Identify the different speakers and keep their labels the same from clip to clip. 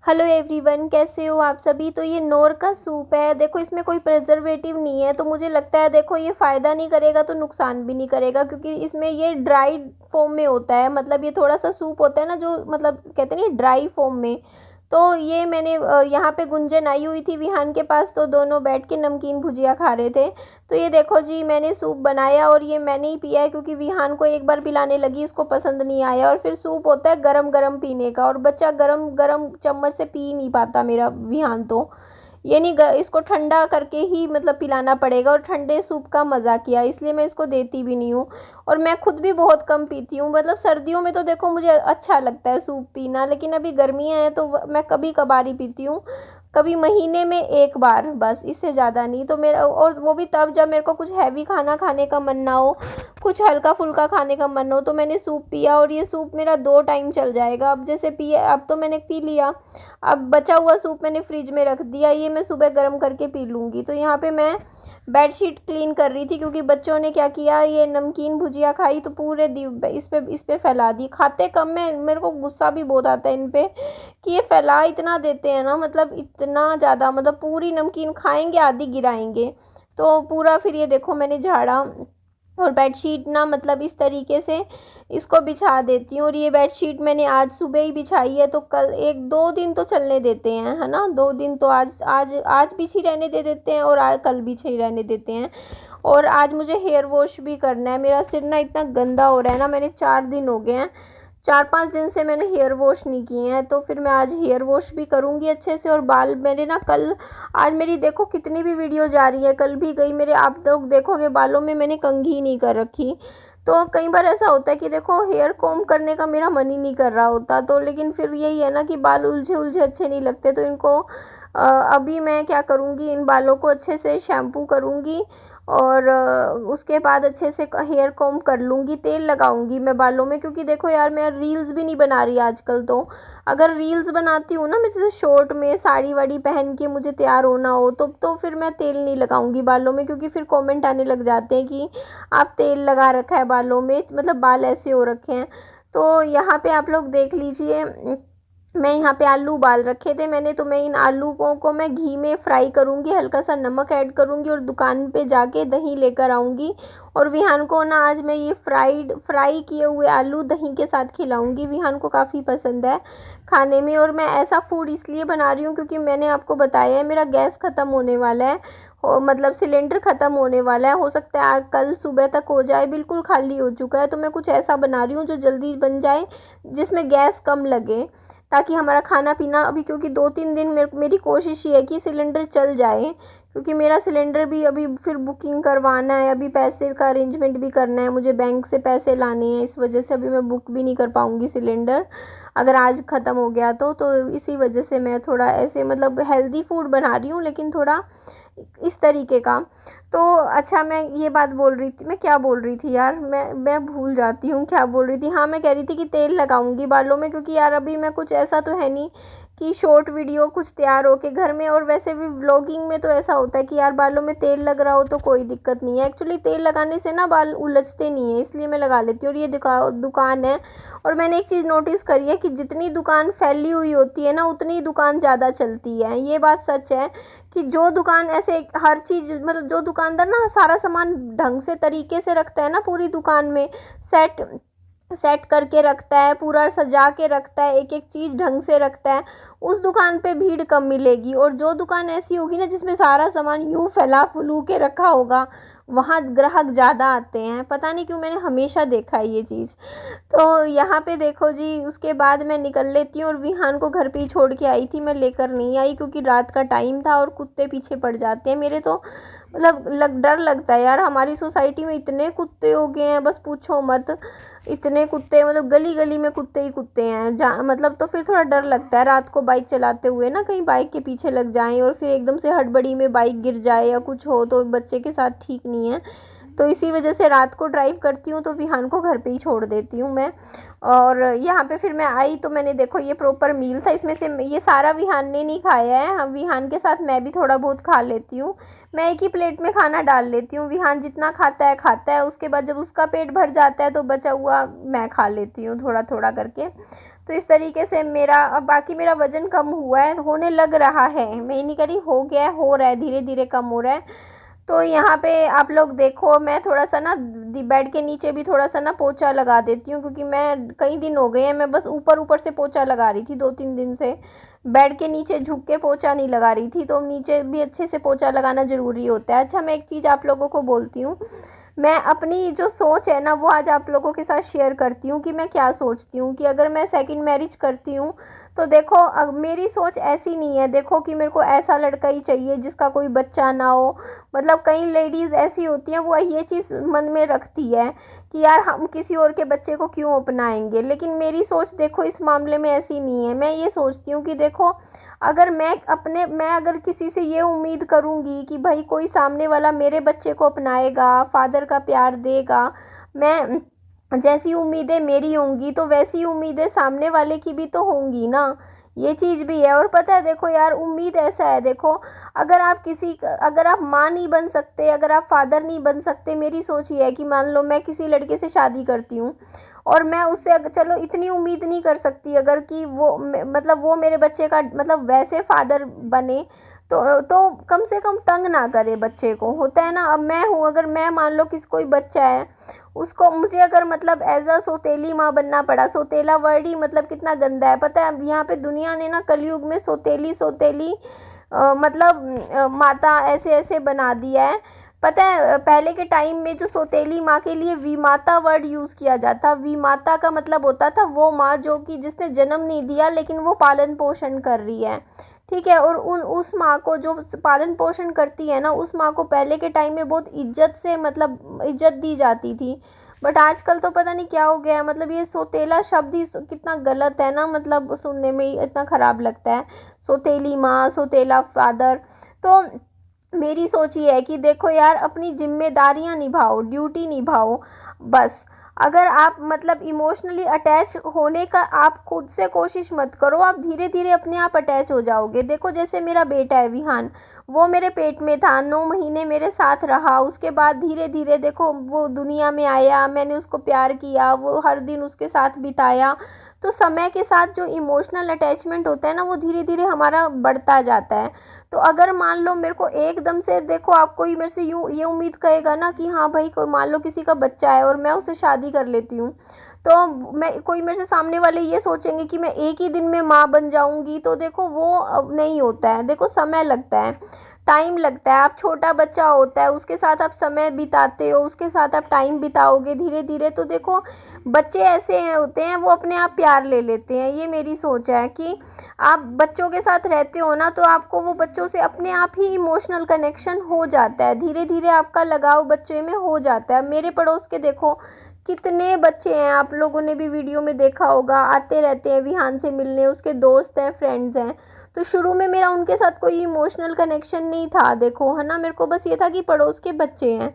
Speaker 1: Hello everyone, कैसे हो आप सभी। तो ये नोर का सूप है। देखो इसमें कोई प्रिजर्वेटिव नहीं है, तो मुझे लगता है देखो ये फ़ायदा नहीं करेगा तो नुकसान भी नहीं करेगा, क्योंकि इसमें ये ड्राई फॉर्म में होता है। मतलब ये थोड़ा सा सूप होता है ना, जो मतलब कहते हैं ना ड्राई फॉर्म में। तो ये मैंने यहाँ पे गुंजन आई हुई थी विहान के पास, तो दोनों बैठ के नमकीन भुजिया खा रहे थे। तो ये देखो जी, मैंने सूप बनाया और ये मैंने ही पिया है, क्योंकि विहान को एक बार पिलाने लगी, उसको पसंद नहीं आया। और फिर सूप होता है गरम गरम पीने का, और बच्चा गरम गरम चम्मच से पी नहीं पाता मेरा विहान। तो ये नहीं, इसको ठंडा करके ही मतलब पिलाना पड़ेगा, और ठंडे सूप का मज़ा किया, इसलिए मैं इसको देती भी नहीं हूँ। और मैं खुद भी बहुत कम पीती हूँ। मतलब सर्दियों में तो देखो मुझे अच्छा लगता है सूप पीना, लेकिन अभी गर्मियाँ हैं तो मैं कभी कभार ही पीती हूँ। कभी महीने में एक बार बस, इससे ज़्यादा नहीं। तो मेरा, और वो भी तब जब मेरे को कुछ हैवी खाना खाने का मन ना हो, कुछ हल्का फुल्का खाने का मन हो, तो मैंने सूप पिया। और ये सूप मेरा 2 टाइम चल जाएगा। अब जैसे पिए, अब तो मैंने पी लिया, अब बचा हुआ सूप मैंने फ्रिज में रख दिया, ये मैं सुबह गर्म करके पी लूँगी। तो यहाँ पे मैं बेडशीट क्लीन कर रही थी, क्योंकि बच्चों ने क्या किया, ये नमकीन भुजिया खाई तो पूरे इस पे फैला दी। खाते कम में, मेरे को गुस्सा भी बहुत आता है इन पे कि ये फैला इतना देते हैं ना, मतलब इतना ज़्यादा, मतलब पूरी नमकीन खाएंगे आधी गिराएंगे। तो पूरा फिर ये देखो मैंने झाड़ा, और बेडशीट ना मतलब इस तरीके से इसको बिछा देती हूँ। और ये बेडशीट मैंने आज सुबह ही बिछाई है, तो कल 1-2 दिन तो चलने देते हैं, है ना। 2 दिन तो आज आज आज बिछी रहने दे देते हैं, और आज कल बिछी रहने देते हैं। और आज मुझे हेयर वॉश भी करना है। मेरा सिर ना इतना गंदा हो रहा है ना, मैंने 4 दिन हो गए हैं, 4-5 दिन से मैंने हेयर वॉश नहीं किए हैं। तो फिर मैं आज हेयर वॉश भी करूँगी अच्छे से। और बाल मेरे ना कल, आज मेरी देखो कितनी भी वीडियो जा रही है, कल भी गई मेरे, आप लोग देखोगे बालों में मैंने कंघी नहीं कर रखी। तो कई बार ऐसा होता है कि देखो हेयर कॉम्ब करने का मेरा मन ही नहीं कर रहा होता, तो लेकिन फिर यही है ना कि बाल उलझे उलझे अच्छे नहीं लगते। तो इनको अभी मैं क्या करूँगी, इन बालों को अच्छे से शैम्पू करूँगी, और उसके बाद अच्छे से हेयर कॉम्ब कर लूँगी, तेल लगाऊंगी मैं बालों में। क्योंकि देखो यार, मैं रील्स भी नहीं बना रही आजकल। तो अगर रील्स बनाती हूँ ना मैं, जैसे शॉर्ट में साड़ी वाड़ी पहन के मुझे तैयार होना हो, तो फिर मैं तेल नहीं लगाऊंगी बालों में, क्योंकि फिर कमेंट आने लग जाते हैं कि आप तेल लगा रखा है बालों में, मतलब बाल ऐसे हो रखे हैं। तो यहाँ पे आप लोग देख लीजिए, मैं यहाँ पे आलू उबाल रखे थे मैंने, तो मैं इन आलूओं को मैं घी में फ्राई करूँगी, हल्का सा नमक ऐड करूँगी, और दुकान पे जाके दही लेकर आऊँगी। और विहान को ना आज मैं ये फ्राई किए हुए आलू दही के साथ खिलाऊँगी। विहान को काफ़ी पसंद है खाने में। और मैं ऐसा फूड इसलिए बना रही हूँ क्योंकि मैंने आपको बताया है मेरा गैस ख़त्म होने वाला है, मतलब सिलेंडर ख़त्म होने वाला है। हो सकता है आज कल सुबह तक हो जाए, बिल्कुल खाली हो चुका है। तो मैं कुछ ऐसा बना रही हूँ जो जल्दी बन जाए, जिसमें गैस कम लगे, ताकि हमारा खाना पीना अभी, क्योंकि 2-3 दिन मेरी कोशिश ये है कि सिलेंडर चल जाए, क्योंकि मेरा सिलेंडर भी अभी फिर बुकिंग करवाना है, अभी पैसे का अरेंजमेंट भी करना है, मुझे बैंक से पैसे लाने हैं, इस वजह से अभी मैं बुक भी नहीं कर पाऊँगी सिलेंडर, अगर आज ख़त्म हो गया तो इसी वजह से मैं थोड़ा ऐसे मतलब हेल्दी फूड बना रही हूँ, लेकिन थोड़ा इस तरीके का। तो अच्छा, मैं ये बात बोल रही थी, मैं क्या बोल रही थी यार, मैं भूल जाती हूँ क्या बोल रही थी। हाँ, मैं कह रही थी कि तेल लगाऊंगी बालों में, क्योंकि यार अभी मैं कुछ ऐसा तो है नहीं कि शॉर्ट वीडियो कुछ तैयार हो के घर में, और वैसे भी व्लॉगिंग में तो ऐसा होता है कि यार बालों में तेल लग रहा हो तो कोई दिक्कत नहीं है। एक्चुअली तेल लगाने से ना बाल उलझते नहीं है, इसलिए मैं लगा लेती हूँ। और ये दुकान है, और मैंने एक चीज़ नोटिस करी है कि जितनी दुकान फैली हुई होती है ना, उतनी दुकान ज़्यादा चलती है। ये बात सच है कि जो दुकान ऐसे हर चीज़, मतलब जो दुकानदार ना सारा सामान ढंग से तरीके से रखता है ना, पूरी दुकान में सेट सेट करके रखता है, पूरा सजा के रखता है, एक एक चीज़ ढंग से रखता है, उस दुकान पे भीड़ कम मिलेगी। और जो दुकान ऐसी होगी ना जिसमें सारा सामान यूँ फैला फुलू के रखा होगा, वहाँ ग्राहक ज़्यादा आते हैं। पता नहीं क्यों, मैंने हमेशा देखा है ये चीज़। तो यहाँ पे देखो जी, उसके बाद मैं निकल लेती हूँ। और विहान को घर पे ही छोड़ के आई थी मैं, लेकर नहीं आई, क्योंकि रात का टाइम था और कुत्ते पीछे पड़ जाते हैं मेरे। तो मतलब डर लगता है यार, हमारी सोसाइटी में इतने कुत्ते हो गए हैं, बस पूछो मत। इतने कुत्ते, मतलब गली गली में कुत्ते ही कुत्ते हैं, जहाँ मतलब, तो फिर थोड़ा डर लगता है रात को बाइक चलाते हुए ना, कहीं बाइक के पीछे लग जाएं और फिर एकदम से हड़बड़ी में बाइक गिर जाए या कुछ हो, तो बच्चे के साथ ठीक नहीं है। तो इसी वजह से रात को ड्राइव करती हूँ तो विहान को घर पे ही छोड़ देती हूँ मैं। और यहाँ पे फिर मैं आई तो मैंने देखो ये प्रॉपर मील था, इसमें से ये सारा विहान ने नहीं खाया है, हम विहान के साथ मैं भी थोड़ा बहुत खा लेती हूँ। मैं एक ही प्लेट में खाना डाल लेती हूँ, विहान जितना खाता है, उसके बाद जब उसका पेट भर जाता है तो बचा हुआ मैं खा लेती हूँ थोड़ा थोड़ा करके। तो इस तरीके से मेरा अब बाकी मेरा वज़न कम हुआ है, होने लग रहा है, मैं ये नहीं कह रही हो गया है, हो रहा है, धीरे-धीरे कम हो रहा है। तो यहाँ पे आप लोग देखो, मैं थोड़ा-सा ना बेड के नीचे भी थोड़ा-सा ना पोछा लगा देती हूँ, क्योंकि मैं कई दिन हो गए हैं मैं बस ऊपर-ऊपर से पोछा लगा रही थी 2-3 दिन से। बेड के नीचे झुक के पोछा नहीं लगा रही थी, तो नीचे भी अच्छे से पोछा लगाना ज़रूरी होता है। अच्छा, मैं एक चीज़ आप लोगों को बोलती हूँ, मैं अपनी जो सोच है ना वो आज आप लोगों के साथ शेयर करती हूँ कि मैं क्या सोचती हूँ कि अगर मैं सेकंड मैरिज करती हूँ तो देखो, अब मेरी सोच ऐसी नहीं है देखो कि मेरे को ऐसा लड़का ही चाहिए जिसका कोई बच्चा ना हो। मतलब कई लेडीज़ ऐसी होती हैं, वो ये चीज़ मन में रखती है कि यार हम किसी और के बच्चे को क्यों अपनाएंगे, लेकिन मेरी सोच देखो इस मामले में ऐसी नहीं है। मैं ये सोचती हूँ कि देखो, अगर मैं अगर किसी से ये उम्मीद करूँगी कि भाई कोई सामने वाला मेरे बच्चे को अपनाएगा, फादर का प्यार देगा, मैं जैसी उम्मीदें मेरी होंगी तो वैसी उम्मीदें सामने वाले की भी तो होंगी ना। ये चीज़ भी है। और पता है देखो यार, उम्मीद ऐसा है देखो, अगर आप माँ नहीं बन सकते, अगर आप फादर नहीं बन सकते, मेरी सोच ये है कि मान लो मैं किसी लड़के से शादी करती हूँ और मैं उससे चलो इतनी उम्मीद नहीं कर सकती अगर कि मतलब वो मेरे बच्चे का मतलब वैसे फादर बने, तो कम से कम तंग ना करे बच्चे को, होता है ना। अब मैं हूँ, अगर मैं मान लो किसी कोई बच्चा है, उसको मुझे अगर मतलब एज अ सौतेली माँ बनना पड़ा, सौतेला वर्ड ही मतलब कितना गंदा है, पता है। यहाँ पे दुनिया ने ना कलयुग में सौतेली सौतेली मतलब माता ऐसे ऐसे बना दिया है। पता है पहले के टाइम में जो सौतेली माँ के लिए विमाता वर्ड यूज़ किया जाता, विमाता का मतलब होता था वो माँ जो कि जिसने जन्म नहीं दिया लेकिन वो पालन पोषण कर रही है, ठीक है। और उस माँ को जो पालन पोषण करती है ना, उस माँ को पहले के टाइम में बहुत इज्जत से मतलब इज्जत दी जाती थी। बट आजकल तो पता नहीं क्या हो गया है, मतलब ये सौतेला शब्द ही कितना गलत है ना, मतलब सुनने में ही इतना ख़राब लगता है, सौतेली माँ, सौतेला फादर। तो मेरी सोच ये है कि देखो यार, अपनी जिम्मेदारियां निभाओ, ड्यूटी निभाओ बस। अगर आप मतलब इमोशनली अटैच होने का आप खुद से कोशिश मत करो, आप धीरे धीरे अपने आप अटैच हो जाओगे। देखो जैसे मेरा बेटा है विहान, वो मेरे पेट में था, 9 महीने मेरे साथ रहा, उसके बाद धीरे धीरे देखो वो दुनिया में आया, मैंने उसको प्यार किया, वो हर दिन उसके साथ बिताया। तो समय के साथ जो इमोशनल अटैचमेंट होता है ना, वो धीरे धीरे हमारा बढ़ता जाता है। तो अगर मान लो मेरे को एकदम से देखो, आप कोई मेरे से यूँ ये उम्मीद करेगा ना कि हाँ भाई, कोई मान लो किसी का बच्चा है और मैं उससे शादी कर लेती हूँ, तो मैं कोई मेरे से सामने वाले ये सोचेंगे कि मैं एक ही दिन में माँ बन जाऊंगी, तो देखो वो अब नहीं होता है। देखो समय लगता है, टाइम लगता है। आप छोटा बच्चा होता है, उसके साथ आप समय बिताते हो, उसके साथ आप टाइम बिताओगे धीरे धीरे, तो देखो बच्चे ऐसे होते हैं, वो अपने आप प्यार ले लेते हैं। ये मेरी सोच है कि आप बच्चों के साथ रहते हो ना, तो आपको वो बच्चों से अपने आप ही इमोशनल कनेक्शन हो जाता है, धीरे धीरे आपका लगाव बच्चे में हो जाता है। मेरे पड़ोस के देखो कितने बच्चे हैं, आप लोगों ने भी वीडियो में देखा होगा, आते रहते हैं विहान से मिलने, उसके दोस्त हैं, फ्रेंड्स हैं। तो शुरू में मेरा उनके साथ कोई इमोशनल कनेक्शन नहीं था, देखो है ना, मेरे को बस ये था कि पड़ोस के बच्चे हैं।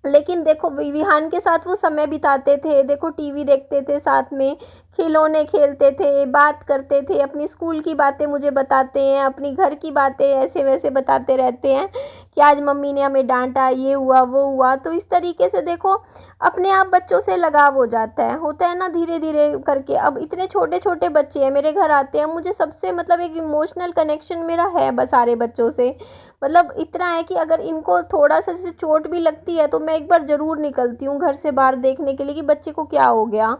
Speaker 1: लेकिन देखो विहान के साथ वो समय बिताते थे, देखो टीवी देखते थे साथ में, खिलौने खेलते थे, बात करते थे, अपनी स्कूल की बातें मुझे बताते हैं, अपनी घर की बातें ऐसे वैसे बताते रहते हैं कि आज मम्मी ने हमें डांटा, ये हुआ वो हुआ। तो इस तरीके से देखो अपने आप बच्चों से लगाव हो जाता है, होता है ना, धीरे धीरे करके। अब इतने छोटे छोटे बच्चे हैं मेरे घर आते हैं, मुझे सबसे मतलब एक इमोशनल कनेक्शन मेरा है बस सारे बच्चों से। मतलब इतना है कि अगर इनको थोड़ा सा जैसे चोट भी लगती है तो मैं एक बार ज़रूर निकलती हूँ घर से बाहर देखने के लिए कि बच्चे को क्या हो गया।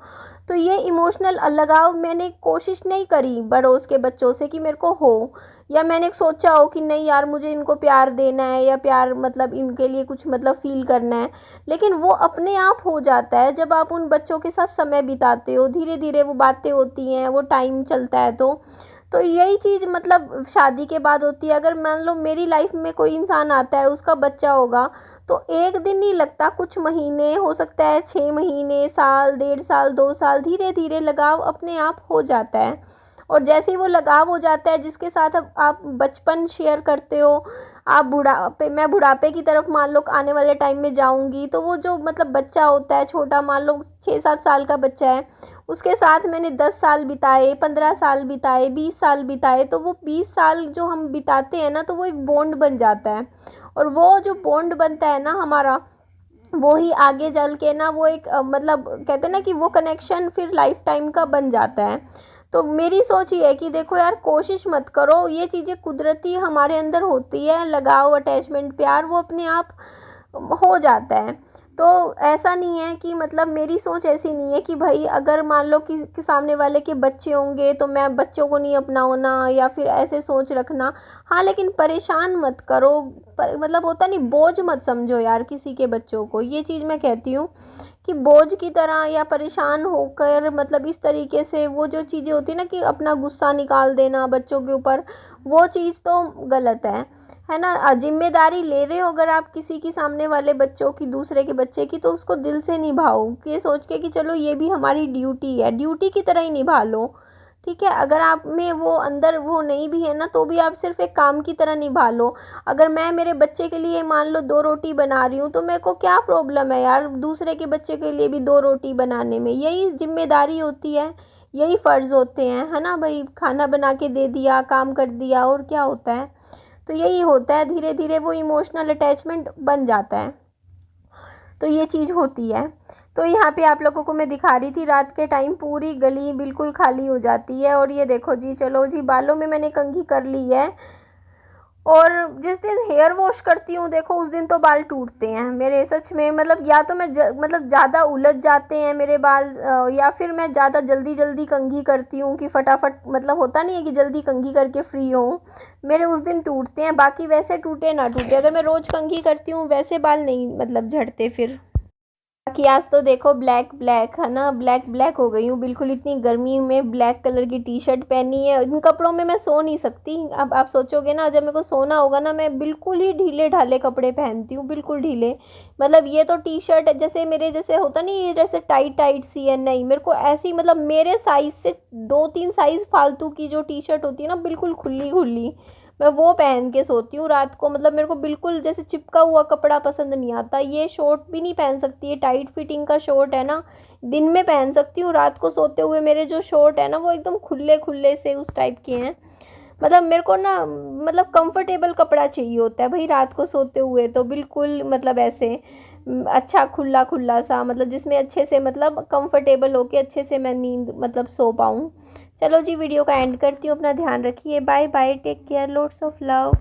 Speaker 1: तो ये इमोशनल लगाव मैंने कोशिश नहीं करी पड़ोस के बच्चों से कि मेरे को हो, या मैंने सोचा हो कि नहीं यार मुझे इनको प्यार देना है या प्यार मतलब इनके लिए कुछ मतलब फ़ील करना है। लेकिन वो अपने आप हो जाता है जब आप उन बच्चों के साथ समय बिताते हो, धीरे धीरे वो बातें होती हैं, वो टाइम चलता है। तो यही चीज़ मतलब शादी के बाद होती है। अगर मान लो मेरी लाइफ में कोई इंसान आता है, उसका बच्चा होगा, तो एक दिन नहीं लगता, कुछ महीने, हो सकता है 6 महीने, साल, 1.5 साल, 2 साल, धीरे धीरे लगाव अपने आप हो जाता है। और जैसे ही वो लगाव हो जाता है, जिसके साथ अब आप बचपन शेयर करते हो, आप बुढ़ापे, मैं बुढ़ापे की तरफ मान लो आने वाले टाइम में जाऊंगी, तो वो जो मतलब बच्चा होता है छोटा, मान लो 6-7 साल का बच्चा है, उसके साथ मैंने 10 साल बिताए, 15 साल बिताए, 20 साल बिताए, तो वो 20 साल जो हम बिताते हैं ना, तो वो एक बॉन्ड बन जाता है। और वो जो बॉन्ड बनता है ना हमारा, वो ही आगे चल के ना वो एक मतलब कहते हैं ना कि वो कनेक्शन फिर लाइफ टाइम का बन जाता है। तो मेरी सोच ये है कि देखो यार, कोशिश मत करो, ये चीज़ें कुदरती हमारे अंदर होती है, लगाव, अटैचमेंट, प्यार, वो अपने आप हो जाता है। तो ऐसा नहीं है कि मतलब मेरी सोच ऐसी नहीं है कि भाई अगर मान लो कि सामने वाले के बच्चे होंगे तो मैं बच्चों को नहीं अपनाना, या फिर ऐसे सोच रखना। हाँ, लेकिन परेशान मत करो, मतलब होता नहीं, बोझ मत समझो यार किसी के बच्चों को। ये चीज़ मैं कहती हूँ कि बोझ की तरह या परेशान होकर, मतलब इस तरीके से वो जो चीज़ें होती है ना कि अपना गुस्सा निकाल देना बच्चों के ऊपर, वो चीज़ तो गलत है ना। जिम्मेदारी ले रहे हो अगर आप किसी की, सामने वाले बच्चों की, दूसरे के बच्चे की, तो उसको दिल से निभाओ, ये सोच के कि चलो ये भी हमारी ड्यूटी है, ड्यूटी की तरह ही निभा लो। ठीक है, अगर आप में वो अंदर वो नहीं भी है ना, तो भी आप सिर्फ एक काम की तरह निभा लो। अगर मैं मेरे बच्चे के लिए मान लो 2 रोटी बना रही हूँ, तो मेरे को क्या प्रॉब्लम है यार दूसरे के बच्चे के लिए भी 2 रोटी बनाने में। यही जिम्मेदारी होती है, यही फ़र्ज़ होते हैं, है ना भाई। खाना बना के दे दिया, काम कर दिया, और क्या होता है। तो यही होता है, धीरे धीरे वो इमोशनल अटैचमेंट बन जाता है। तो ये चीज़ होती है। तो यहाँ पे आप लोगों को मैं दिखा रही थी, रात के टाइम पूरी गली बिल्कुल खाली हो जाती है। और ये देखो जी, चलो जी, बालों में मैंने कंघी कर ली है। और जिस दिन हेयर वॉश करती हूँ देखो, उस दिन तो बाल टूटते हैं मेरे, सच में। मतलब या तो मैं मतलब ज़्यादा उलझ जाते हैं मेरे बाल, या फिर मैं ज़्यादा जल्दी जल्दी कंघी करती हूँ कि फटाफट, मतलब होता नहीं है कि जल्दी कंघी करके फ्री हूँ, मेरे उस दिन टूटते हैं। बाकी वैसे टूटे ना टूटे, अगर मैं रोज़ कंघी करती हूँ वैसे बाल नहीं मतलब झड़ते फिर। बाकी आज तो देखो ब्लैक ब्लैक है ना, ब्लैक ब्लैक हो गई हूँ बिल्कुल। इतनी गर्मी में ब्लैक कलर की टी शर्ट पहनी है, इन कपड़ों में मैं सो नहीं सकती। अब आप सोचोगे ना, जब मेरे को सोना होगा ना, मैं बिल्कुल ही ढीले ढाले कपड़े पहनती हूँ, बिल्कुल ढीले। मतलब ये तो टी शर्ट जैसे मेरे जैसे होता नहीं, ये जैसे टाइट टाइट सी है, नहीं, मेरे को ऐसी, मतलब मेरे साइज़ से 2-3 साइज़ फालतू की जो टी शर्ट होती है ना, बिल्कुल खुली खुली, मैं वो पहन के सोती हूँ रात को। मतलब मेरे को बिल्कुल जैसे चिपका हुआ कपड़ा पसंद नहीं आता। ये शॉर्ट भी नहीं पहन सकती, ये टाइट फिटिंग का शॉर्ट है ना, दिन में पहन सकती हूँ, रात को सोते हुए मेरे जो शॉर्ट है ना, वो एकदम खुले खुले से उस टाइप के हैं। मतलब मेरे को ना, मतलब कंफर्टेबल कपड़ा चाहिए होता है भाई रात को सोते हुए, तो बिल्कुल मतलब ऐसे अच्छा खुला खुला सा, मतलब जिसमें अच्छे से, मतलब कंफर्टेबल होके अच्छे से मैं नींद मतलब सो पाऊँ। चलो जी, वीडियो का एंड करती हूँ, अपना ध्यान रखिए, bye bye, take care, lots of love.